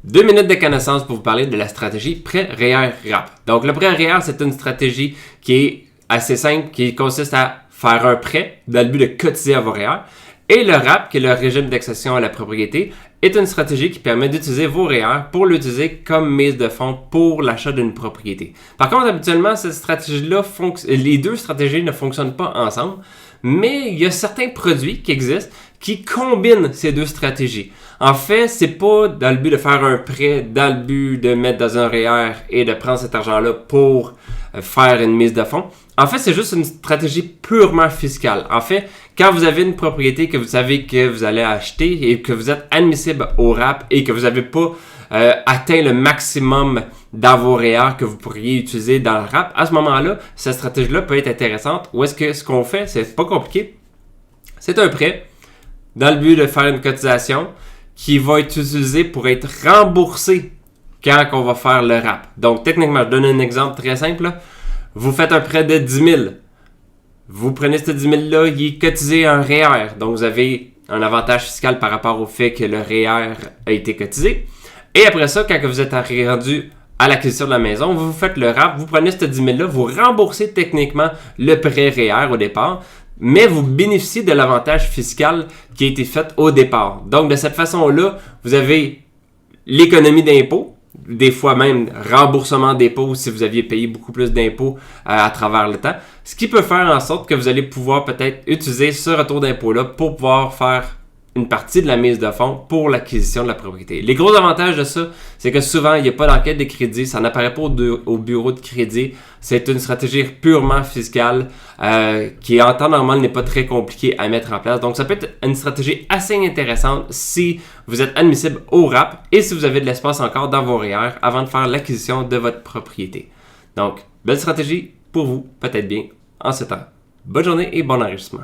2 minutes de connaissance pour vous parler de la stratégie prêt REER RAP. Donc le prêt REER, c'est une stratégie qui est assez simple, qui consiste à faire un prêt dans le but de cotiser à vos REER. Et le RAP, qui est le régime d'accession à la propriété, est une stratégie qui permet d'utiliser vos REER pour l'utiliser comme mise de fonds pour l'achat d'une propriété. Par contre, habituellement, cette stratégie-là, les deux stratégies ne fonctionnent pas ensemble, mais il y a certains produits qui existent qui combinent ces deux stratégies. En fait, c'est pas dans le but de faire un prêt, dans le but de mettre dans un REER et de prendre cet argent-là pour faire une mise de fonds. En fait, c'est juste une stratégie purement fiscale. En fait, quand vous avez une propriété que vous savez que vous allez acheter et que vous êtes admissible au RAP et que vous n'avez pas atteint le maximum dans vos REER que vous pourriez utiliser dans le RAP, à ce moment-là, cette stratégie-là peut être intéressante. Ou est-ce que ce qu'on fait, c'est pas compliqué, c'est un prêt dans le but de faire une cotisation qui va être utilisé pour être remboursé quand on va faire le RAP. Donc, techniquement, je donne un exemple très simple. Là. Vous faites un prêt de 10 000. Vous prenez ce 10 000-là, il est cotisé un REER. Donc, vous avez un avantage fiscal par rapport au fait que le REER a été cotisé. Et après ça, quand vous êtes rendu à l'acquisition de la maison, vous faites le RAP, vous prenez ce 10 000-là, vous remboursez techniquement le prêt REER au départ, mais vous bénéficiez de l'avantage fiscal qui a été fait au départ. Donc, de cette façon-là, vous avez l'économie d'impôt, des fois même remboursement d'impôts si vous aviez payé beaucoup plus d'impôts à travers le temps, ce qui peut faire en sorte que vous allez pouvoir peut-être utiliser ce retour d'impôt-là pour pouvoir faire une partie de la mise de fonds pour l'acquisition de la propriété. Les gros avantages de ça, c'est que souvent, il n'y a pas d'enquête de crédit, ça n'apparaît pas au bureau de crédit. C'est une stratégie purement fiscale qui, en temps normal, n'est pas très compliquée à mettre en place. Donc, ça peut être une stratégie assez intéressante si vous êtes admissible au RAP et si vous avez de l'espace encore dans vos REER avant de faire l'acquisition de votre propriété. Donc, belle stratégie pour vous, peut-être bien en ce temps. Bonne journée et bon enrichissement.